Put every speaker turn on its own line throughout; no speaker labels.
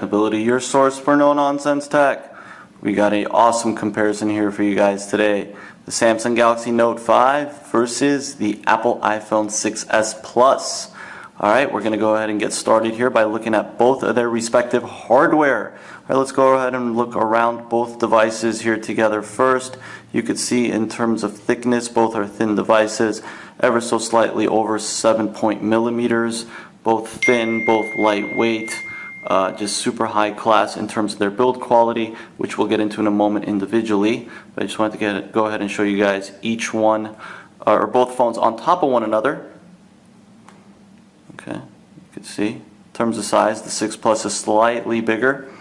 Technability, your source for no-nonsense tech. We got an awesome comparison here for you guys today. The Samsung Galaxy Note 5 versus the Apple iPhone 6s Plus. Alright, we're going to go ahead and get started here by looking at both of their respective hardware. Alright, let's go ahead and look around both devices here together first. You can see in terms of thickness, both are thin devices, ever so slightly over 7 millimeters. Both thin, both lightweight, just super high class in terms of their build quality, which we'll get into in a moment individually. But I just wanted to go ahead and show you guys each one, or both phones on top of one another. Okay, you can see, in terms of size, the 6 Plus is slightly bigger.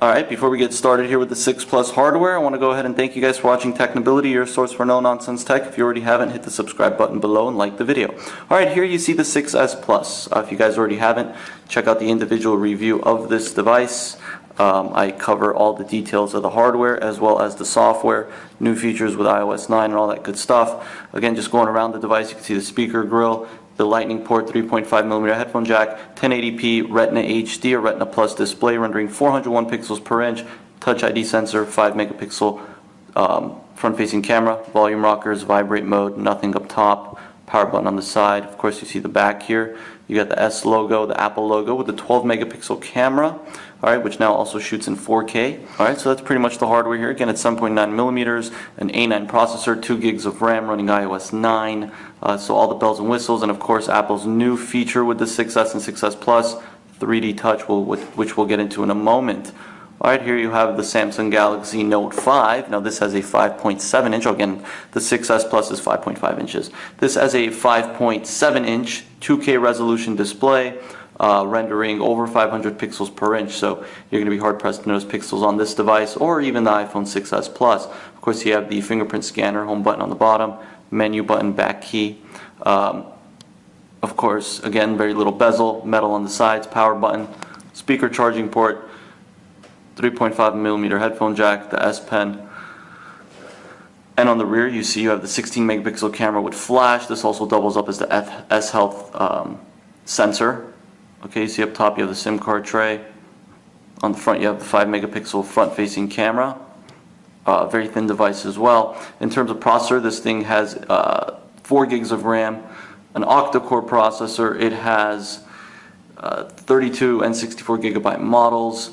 Alright, before we get started here with the 6 Plus hardware, I want to go ahead and thank you guys for watching Technability, your source for no-nonsense tech. If you already haven't, hit the subscribe button below and like the video. Alright, here you see the 6s Plus. If you guys already haven't, check out the individual review of this device. I cover all the details of the hardware as well as the software, new features with iOS 9 and all that good stuff. Again, just going around the device, you can see the speaker grill, the lightning port, 3.5mm headphone jack, 1080p Retina HD or Retina Plus display rendering 401 pixels per inch, Touch ID sensor, 5 megapixel front-facing camera, volume rockers, vibrate mode, nothing up top, power button on the side. Of course, you see the back here. You got the S logo, the Apple logo with the 12 megapixel camera, alright, which now also shoots in 4K. Alright, so that's pretty much the hardware here. Again, it's 7.9 millimeters, an A9 processor, 2 gigs of RAM running iOS 9, so all the bells and whistles, and of course Apple's new feature with the 6s and 6s Plus, 3D Touch, which we'll get into in a moment. Alright, here you have the Samsung Galaxy Note 5. Now this has a 5.7 inch, again the 6s Plus is 5.5 inches. This has a 5.7 inch 2K resolution display, rendering over 500 pixels per inch, so you're going to be hard pressed to notice pixels on this device or even the iPhone 6s Plus. Of course, you have the fingerprint scanner, home button on the bottom, menu button, back key. Of course, again, very little bezel, metal on the sides, power button, speaker charging port, 3.5mm headphone jack, the S Pen. And on the rear, you see you have the 16 megapixel camera with flash. This also doubles up as the S Health sensor. Okay, you see up top you have the SIM card tray. On the front you have the 5 megapixel front facing camera. Very thin device as well. In terms of processor, this thing has 4 gigs of RAM, an octa-core processor. It has 32 and 64 gigabyte models.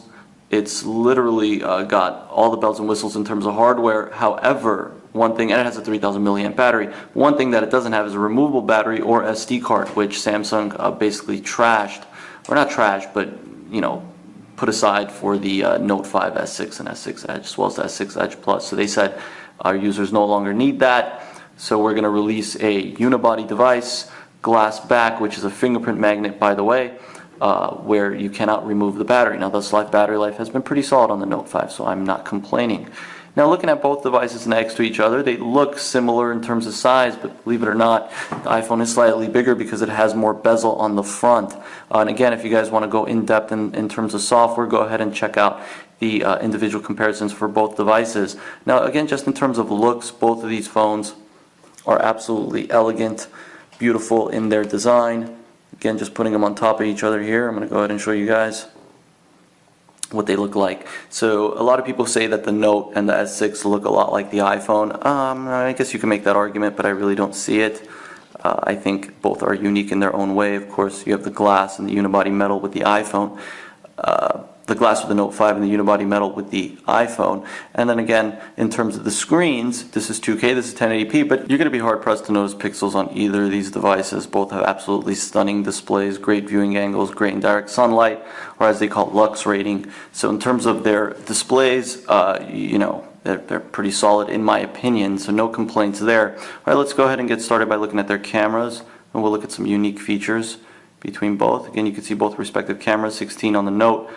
It's literally got all the bells and whistles in terms of hardware. However, one thing, and it has a 3000 milliamp battery. One thing that it doesn't have is a removable battery or SD card, which Samsung basically trashed, or not trashed, but you know, put aside for the Note 5 S6 and S6 Edge, as well as the S6 Edge Plus. So they said our users no longer need that. So we're going to release a unibody device, glass back, which is a fingerprint magnet, by the way. Where you cannot remove the battery. Now, thus battery life has been pretty solid on the Note 5, so I'm not complaining. Now, looking at both devices next to each other, they look similar in terms of size, but believe it or not, the iPhone is slightly bigger because it has more bezel on the front. And again, if you guys want to go in depth in terms of software, go ahead and check out the individual comparisons for both devices. Now, again, just in terms of looks, both of these phones are absolutely elegant, beautiful in their design. Again, just putting them on top of each other here. I'm going to go ahead and show you guys what they look like. So a lot of people say that the Note and the S6 look a lot like the iPhone. I guess you can make that argument, but I really don't see it. I think both are unique in their own way. Of course, you have the glass and the unibody metal with the iPhone. The glass with the Note 5 and the unibody metal with the iPhone. And then again, in terms of the screens, this is 2K, this is 1080p, but you're going to be hard pressed to notice pixels on either of these devices. Both have absolutely stunning displays, great viewing angles, great in direct sunlight, or as they call it, lux rating. So in terms of their displays, you know, they're pretty solid in my opinion, so no complaints there. Alright, let's go ahead and get started by looking at their cameras, and we'll look at some unique features between both. Again, you can see both respective cameras, 16 on the Note,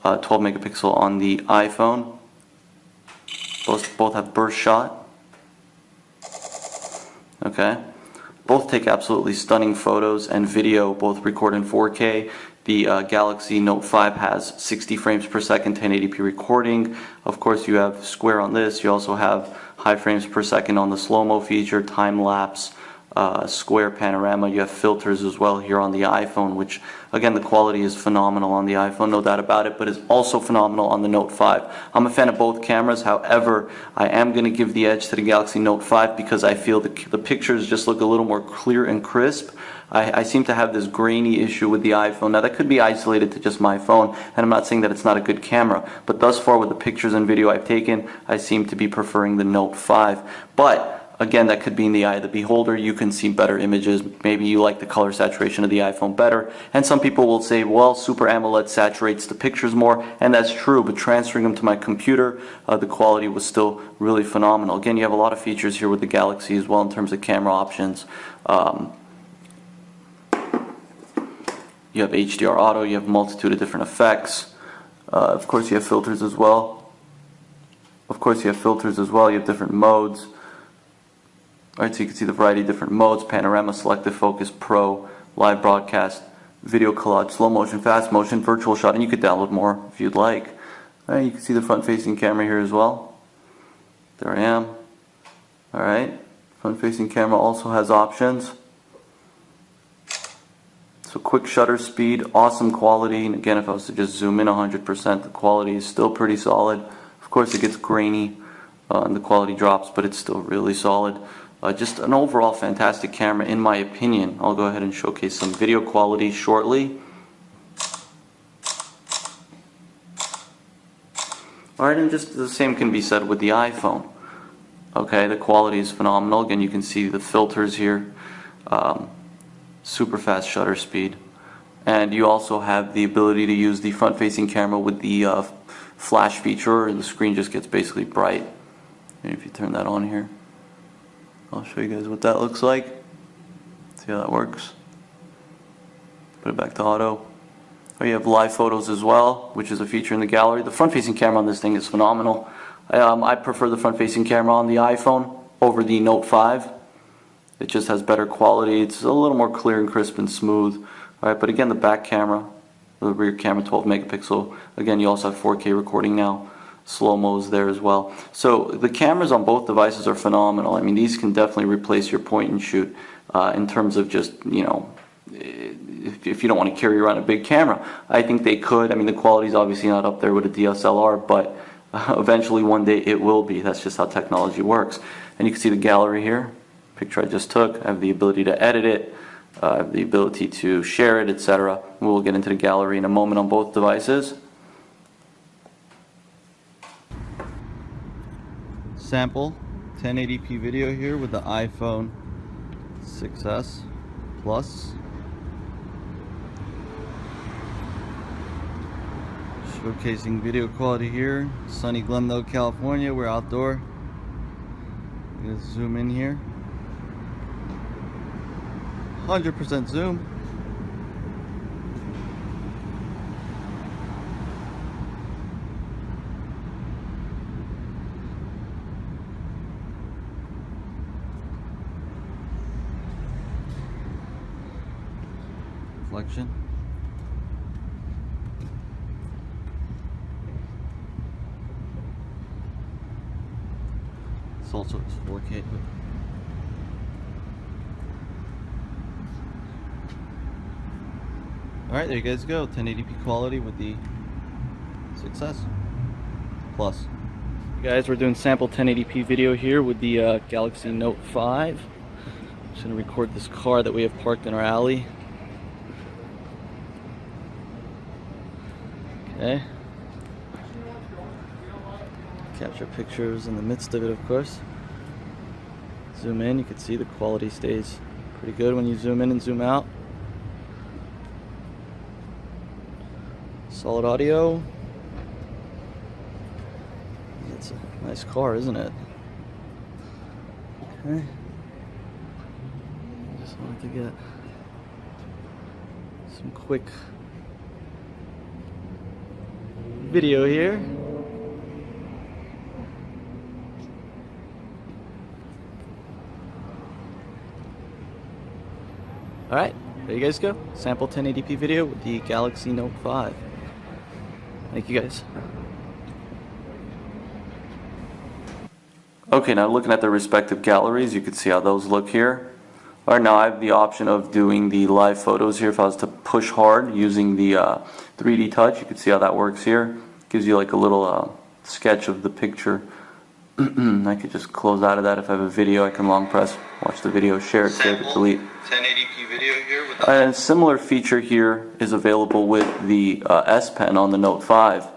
12 megapixel on the iPhone. Both have burst shot. Okay. Both take absolutely stunning photos and video. Both record in 4K. The Galaxy Note 5 has 60 frames per second 1080p recording. Of course, you have square on this. You also have high frames per second on the slow-mo feature, time lapse, square panorama. You have filters as well here on the iPhone, which again, the quality is phenomenal on the iPhone, no doubt about it, but is also phenomenal on the Note 5. I'm a fan of both cameras. However, I am going to give the edge to the Galaxy Note 5 because I feel the pictures just look a little more clear and crisp. I seem to have this grainy issue with the iPhone. Now that could be isolated to just my phone, and I'm not saying that it's not a good camera, but thus far with the pictures and video I've taken, I seem to be preferring the Note 5. But again, that could be in the eye of the beholder. You can see better images. Maybe you like the color saturation of the iPhone better. And some people will say, well, Super AMOLED saturates the pictures more, and that's true, but transferring them to my computer, the quality was still really phenomenal. Again, you have a lot of features here with the Galaxy as well in terms of camera options. You have HDR auto, you have a multitude of different effects. Of course, you have filters as well. You have different modes. Alright, so you can see the variety of different modes: panorama, selective focus, pro, live broadcast, video collage, slow motion, fast motion, virtual shot, and you could download more if you'd like. Alright, you can see the front facing camera here as well. There I am. Alright, front facing camera also has options. So quick shutter speed, awesome quality, and again, if I was to just zoom in 100%, the quality is still pretty solid. Of course, it gets grainy and the quality drops, but it's still really solid. Just an overall fantastic camera in my opinion. I'll go ahead and showcase some video quality shortly. Alright, and just the same can be said with the iPhone. Okay, the quality is phenomenal. Again, you can see the filters here. Super fast shutter speed, and you also have the ability to use the front-facing camera with the flash feature, and the screen just gets basically bright. And if you turn that on here, I'll show you guys what that looks like. See how that works. Put it back to auto. Oh, you have live photos as well, which is a feature in the gallery. The front-facing camera on this thing is phenomenal. I prefer the front-facing camera on the iPhone over the Note 5. It just has better quality. It's a little more clear and crisp and smooth. Alright, but again, the back camera, the rear camera, 12 megapixel. Again, you also have 4K recording now. Slow-mo's there as well. So the cameras on both devices are phenomenal. I mean, these can definitely replace your point and shoot in terms of just, you know, if you don't want to carry around a big camera. I think they could. I mean, the quality's obviously not up there with a DSLR, but eventually one day it will be. That's just how technology works. And you can see the gallery here. Picture I just took. I have the ability to edit it, I have the ability to share it, etc. We'll get into the gallery in a moment on both devices. Sample 1080p video here with the iPhone 6s Plus. Showcasing video quality here. Sunny Glendale, California. We're outdoor. I'm going to zoom in here. 100% zoom. Reflection. It's also 4K. Alright, there you guys go. 1080p quality with the 6s Plus. Guys, we're doing sample 1080p video here with the Galaxy Note 5. I'm just going to record this car that we have parked in our alley. Okay. Capture pictures in the midst of it, of course. Zoom in, you can see the quality stays pretty good when you zoom in and zoom out. Solid audio. It's a nice car, isn't it? Okay. Just wanted to get some quick video here. Alright, there you guys go. Sample 1080p video with the Galaxy Note 5. Thank you guys. Okay, now looking at their respective galleries, you can see how those look here. Alright, now I have the option of doing the live photos here. If I was to push hard using the 3D touch, you can see how that works here. Gives you like a little sketch of the picture. I could just close out of that. If I have a video, I can long press, watch the video, share it, save it, delete.
1080p video here with
And a similar feature here is available with the S Pen on the Note 5.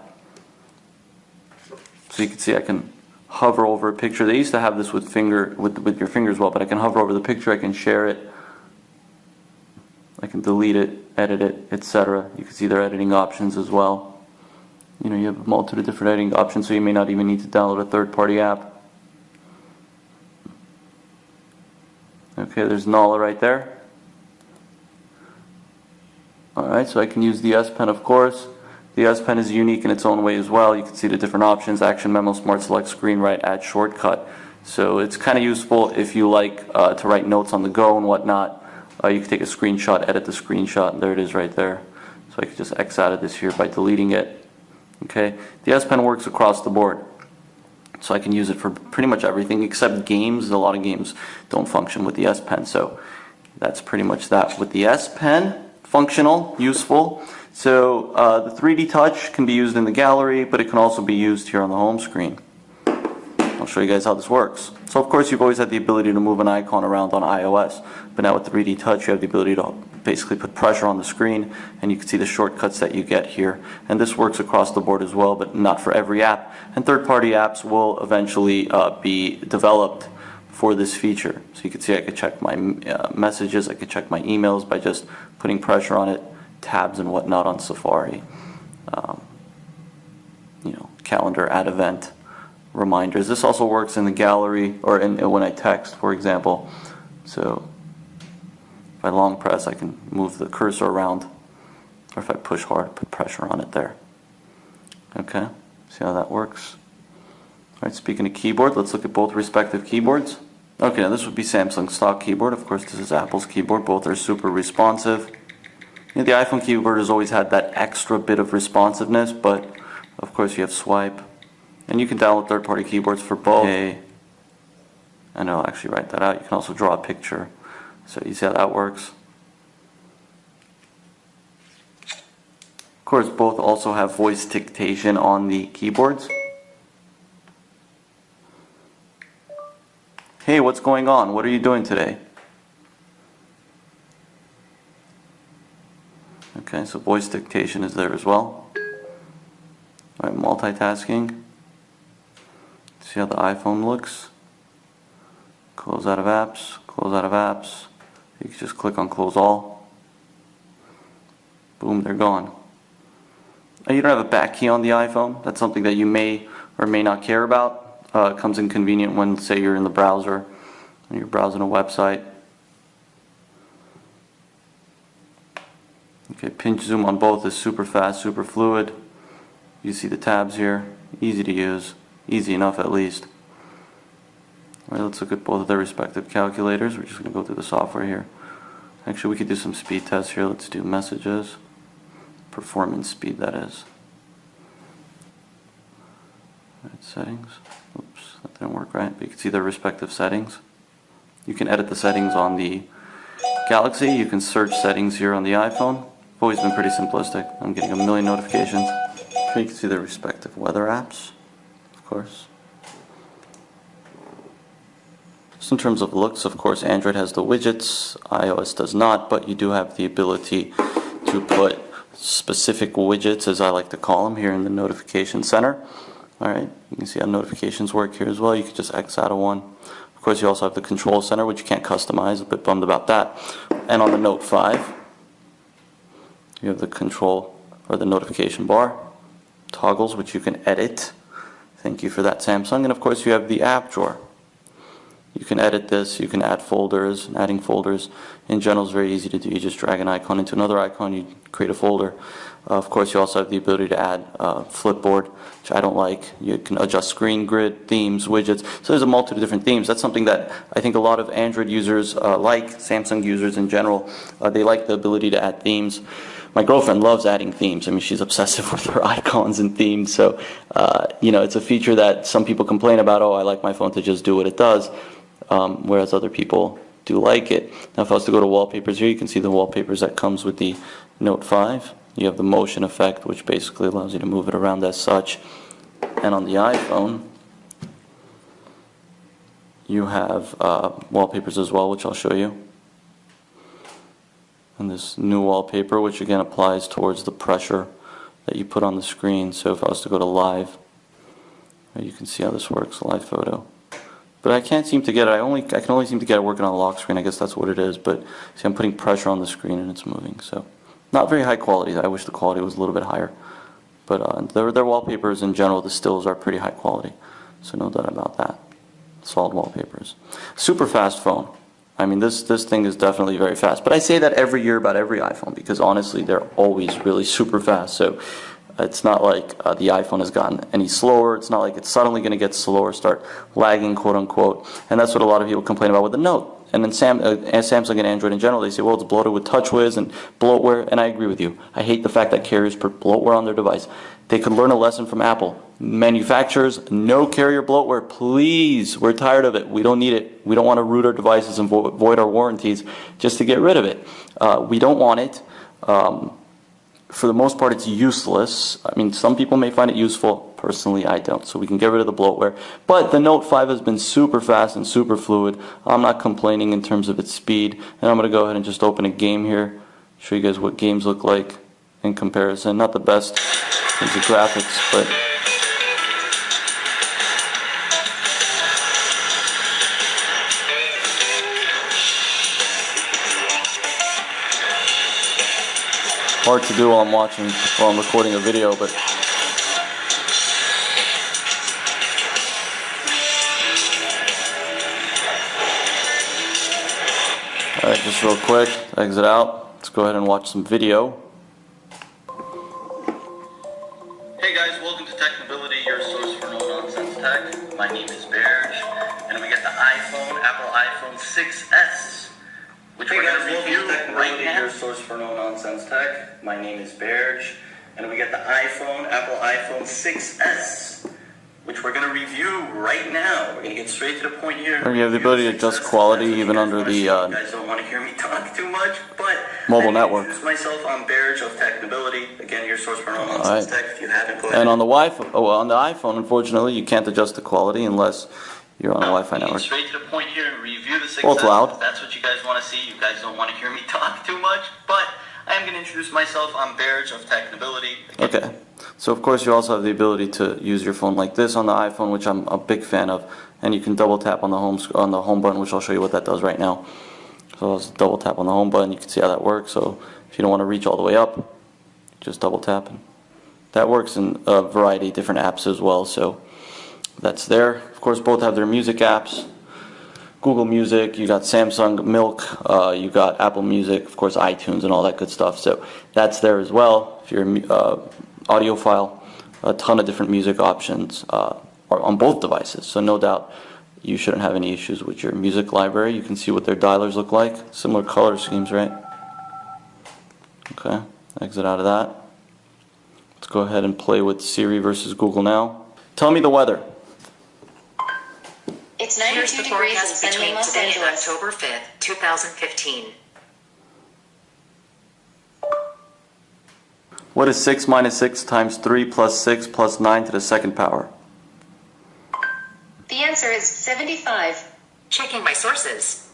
So you can see I can hover over a picture. They used to have this with your finger as well, but I can hover over the picture, I can share it, I can delete it, edit it, etc. You can see their editing options as well. You know, you have a multitude of different editing options, so you may not even need to download a third-party app. Okay, there's Nala right there. Alright, so I can use the S Pen, of course. The S Pen is unique in its own way as well. You can see the different options: Action Memo, Smart Select, Screen Write, Add Shortcut. So it's kind of useful if you like to write notes on the go and whatnot. You can take a screenshot, edit the screenshot, and there it is right there. So I can just X out of this here by deleting it. Okay, the S Pen works across the board. So I can use it for pretty much everything except games. A lot of games don't function with the S Pen. So that's pretty much that with the S Pen. Functional, useful. So the 3D touch can be used in the gallery, but it can also be used here on the home screen. I'll show you guys how this works. So of course you've always had the ability to move an icon around on iOS, but now with 3D touch you have the ability to basically put pressure on the screen, and you can see the shortcuts that you get here. And this works across the board as well, but not for every app. And third-party apps will eventually be developed for this feature. So you can see I could check my messages, I could check my emails by just putting pressure on it, tabs and whatnot on Safari. You know, calendar, add event, reminders. This also works in the gallery or when I text, for example. So if I long press, I can move the cursor around, or if I push hard, put pressure on it there. Okay, see how that works? Alright, speaking of keyboard, let's look at both respective keyboards. Okay, now this would be Samsung's stock keyboard. Of course, this is Apple's keyboard. Both are super responsive. You know, the iPhone keyboard has always had that extra bit of responsiveness, but of course you have swipe. And you can download third-party keyboards for both. Okay. And I'll actually write that out. You can also draw a picture. So you see how that works. Of course, both also have voice dictation on the keyboards. Hey, what's going on? What are you doing today? Okay, so voice dictation is there as well. Alright, multitasking. See how the iPhone looks? Close out of apps, close out of apps. You can just click on close all. Boom, they're gone. You don't have a back key on the iPhone. That's something that you may or may not care about. It comes inconvenient when, say, you're in the browser and you're browsing a website. Okay, pinch zoom on both is super fast, super fluid. You see the tabs here, easy to use, easy enough at least. Alright, let's look at both of their respective calculators. We're just going to go through the software here. Actually, we could do some speed tests here. Let's do messages, performance speed, that is. Alright, settings. Oops, that didn't work right, but you can see their respective settings. You can edit the settings on the Galaxy. You can search settings here on the iPhone. I've always been pretty simplistic. I'm getting a million notifications. So you can see their respective weather apps, of course. Just in terms of looks, of course, Android has the widgets, iOS does not, but you do have the ability to put specific widgets, as I like to call them, here in the notification center. Alright, you can see how notifications work here as well. You can just X out of one. Of course, you also have the control center, which you can't customize. A bit bummed about that. And on the Note 5, you have the control or the notification bar, toggles, which you can edit. Thank you for that, Samsung. And of course, you have the app drawer. You can edit this, you can add folders. Adding folders in general is very easy to do. You just drag an icon into another icon, you create a folder. Of course, you also have the ability to add Flipboard, which I don't like. You can adjust screen, grid, themes, widgets. So there's a multitude of different themes. That's something that I think a lot of Android users like, Samsung users in general. They like the ability to add themes. My girlfriend loves adding themes. I mean, she's obsessive with her icons and themes. So, you know, it's a feature that some people complain about. Oh, I like my phone to just do what it does. Whereas other people do like it. Now if I was to go to wallpapers here, you can see the wallpapers that comes with the Note 5. You have the motion effect, which basically allows you to move it around as such. And on the iPhone, you have wallpapers as well, which I'll show you. And this new wallpaper, which again applies towards the pressure that you put on the screen. So if I was to go to live, you can see how this works, live photo. But I can't seem to get it, I can only seem to get it working on a lock screen. I guess that's what it is. But see, I'm putting pressure on the screen and it's moving. So not very high quality. I wish the quality was a little bit higher. But their wallpapers in general, the stills are pretty high quality. So no doubt about that. Solid wallpapers. Super fast phone. I mean, this thing is definitely very fast. But I say that every year about every iPhone because honestly, they're always really super fast. So it's not like the iPhone has gotten any slower. It's not like it's suddenly going to get slower, start lagging, quote unquote. And that's what a lot of people complain about with the Note. And then Samsung and Android in general, they say, well, it's bloated with TouchWiz and bloatware. And I agree with you. I hate the fact that carriers put bloatware on their device. They could learn a lesson from Apple. Manufacturers, no carrier bloatware, please. We're tired of it. We don't need it. We don't want to root our devices and void our warranties just to get rid of it. We don't want it. For the most part, it's useless. I mean, some people may find it useful. Personally, I don't. So we can get rid of the bloatware. But the Note 5 has been super fast and super fluid. I'm not complaining in terms of its speed. And I'm going to go ahead and just open a game here. Show you guys what games look like in comparison. Not the best in terms of graphics, but hard to do while I'm recording a video, but alright, just real quick, exit out. Let's go ahead and watch some video.
Hey guys, welcome to Technability, your source for no-nonsense tech. My name is Berge, and we got the Apple iPhone 6s, which we're going to review right now. Your source for no-nonsense tech. My name is Berge, and we got the Apple iPhone 6s, which we're going to review right now. We're going to get straight to the point here.
You have the ability to adjust quality even under the
you guys don't want to hear me talk too much, but
mobile network.
Myself, I'm Berge of Technability. Again, your source for no-nonsense tech. If you haven't, go ahead.
And on the on the iPhone, unfortunately, you can't adjust the quality unless you're on a Wi-Fi network.
Straight to the point here and review the 6S.
Well, it's loud.
That's what you guys want to see. You guys don't want to hear me talk too much, but I am going to introduce myself. I'm Berge of Technability.
Okay. So of course you also have the ability to use your phone like this on the iPhone, which I'm a big fan of, and you can double tap on the home button, which I'll show you what that does right now. So I'll just double tap on the home button. You can see how that works. So if you don't want to reach all the way up, just double tap, and that works in a variety of different apps as well. So that's there. Of course, both have their music apps. Google Music, you got Samsung Milk, you got Apple Music, of course iTunes and all that good stuff. So that's there as well. If you're an audiophile, a ton of different music options are on both devices. So no doubt you shouldn't have any issues with your music library. You can see what their dialers look like. Similar color schemes, right? Okay, exit out of that. Let's go ahead and play with Siri versus Google now. Tell me the weather.
It's 92 degrees and sunny in Los Angeles.
October 5th, 2015.
What is 6 minus 6 times 3 plus 6 plus 9 to the second power?
The answer is 75.
Checking my sources.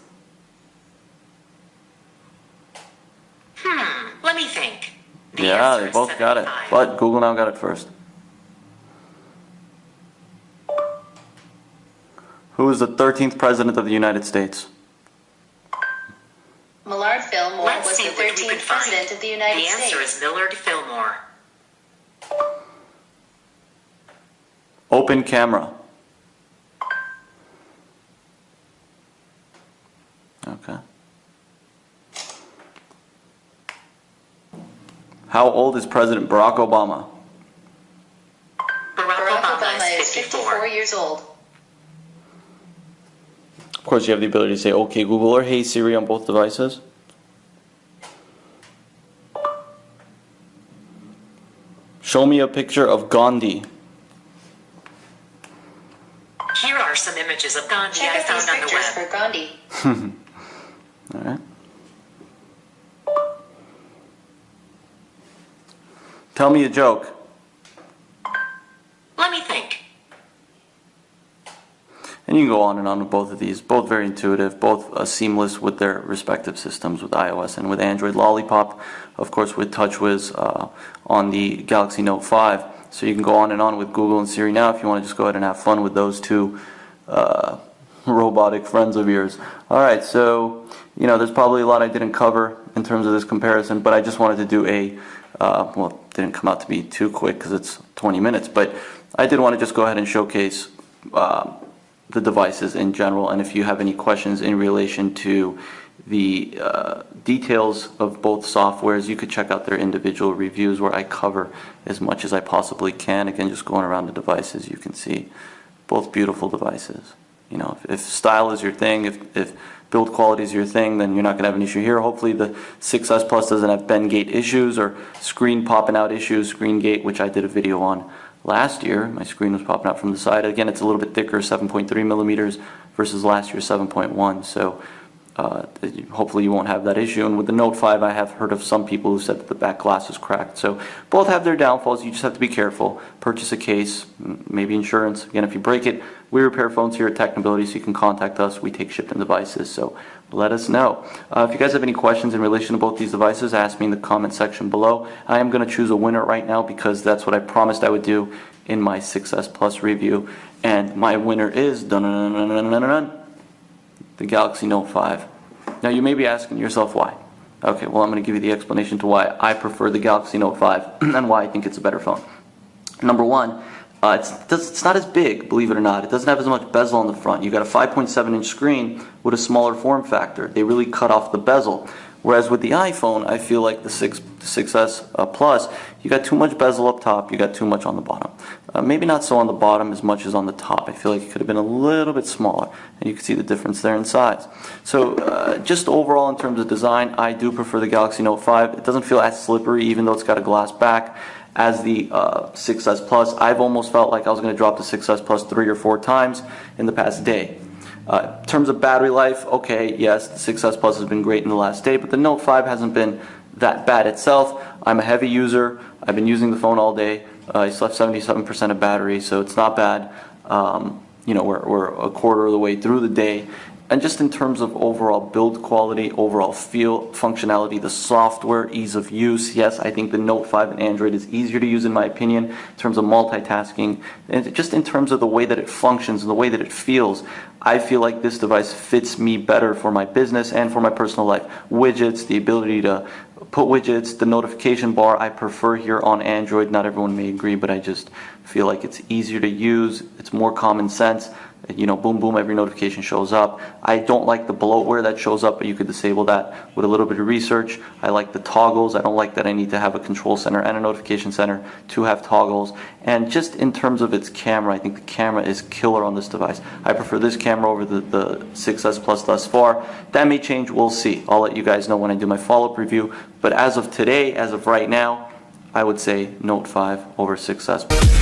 Let me think. The
Yeah,
answer
they
is
both got it.
75.
But Google now got it first. Who is the 13th President of the United States?
Millard Fillmore
Let's
was
see
the
what we can
13th
find.
President of the United
The answer
States.
is Millard Fillmore.
Open camera. Okay. How old is President Barack Obama?
Barack
Barack
Obama
is 54 years old.
Of course, you have the ability to say OK Google or Hey Siri on both devices. Show me a picture of Gandhi.
Here are some images of Gandhi
Check
I
out these
found on the
pictures
web.
for Gandhi.
All right. Tell me a joke.
Let me think.
And you can go on and on with both of these. Both very intuitive, both seamless with their respective systems, with iOS and with Android. Lollipop, of course, with TouchWiz on the Galaxy Note 5. So you can go on and on with Google and Siri now if you want to just go ahead and have fun with those two robotic friends of yours. Alright, so, you know, there's probably a lot I didn't cover in terms of this comparison, but I just wanted to do a, well, it didn't come out to be too quick because it's 20 minutes, but I did want to just go ahead and showcase the devices in general, and if you have any questions in relation to the details of both softwares, you could check out their individual reviews where I cover as much as I possibly can. Again, just going around the devices, you can see both beautiful devices. You know, if style is your thing, if build quality is your thing, then you're not going to have an issue here. Hopefully the 6S Plus doesn't have bend gate issues or screen popping out issues, screen gate, which I did a video on last year. My screen was popping out from the side. Again, it's a little bit thicker, 7.3 millimeters versus last year's 7.1. So hopefully you won't have that issue. And with the Note 5, I have heard of some people who said that the back glass is cracked. So both have their downfalls. You just have to be careful. Purchase a case, maybe insurance. Again, if you break it, we repair phones here at Technability, so you can contact us. We take shipped-in devices, so let us know. If you guys have any questions in relation to both these devices, ask me in the comment section below. I am going to choose a winner right now because that's what I promised I would do in my 6S Plus review. And my winner is the Galaxy Note 5. Now you may be asking yourself why. Okay, well I'm going to give you the explanation to why I prefer the Galaxy Note 5 and why I think it's a better phone. Number one, it's not as big, believe it or not. It doesn't have as much bezel on the front. You got a 5.7 inch screen with a smaller form factor. They really cut off the bezel. Whereas with the iPhone, I feel like the 6S Plus, you got too much bezel up top, you got too much on the bottom. Maybe not so on the bottom as much as on the top. I feel like it could have been a little bit smaller, and you can see the difference there in size. So just overall in terms of design, I do prefer the Galaxy Note 5. It doesn't feel as slippery even though it's got a glass back as the 6S Plus. I've almost felt like I was going to drop the 6S Plus 3 or 4 times in the past day. In terms of battery life, okay, yes, the 6S Plus has been great in the last day, but the Note 5 hasn't been that bad itself. I'm a heavy user. I've been using the phone all day. I still have 77% of battery, so it's not bad. You know, we're a quarter of the way through the day. And just in terms of overall build quality, overall feel, functionality, the software, ease of use, yes, I think the Note 5 and Android is easier to use in my opinion in terms of multitasking. And just in terms of the way that it functions and the way that it feels, I feel like this device fits me better for my business and for my personal life. Widgets, the ability to put widgets, the notification bar, I prefer here on Android. Not everyone may agree, but I just feel like it's easier to use. It's more common sense. You know, boom, boom, every notification shows up. I don't like the bloatware that shows up, but you could disable that with a little bit of research. I like the toggles. I don't like that I need to have a control center and a notification center to have toggles. And just in terms of its camera, I think the camera is killer on this device. I prefer this camera over the 6S Plus thus far. That may change, we'll see. I'll let you guys know when I do my follow-up review. But as of today, as of right now, I would say Note 5 over 6S.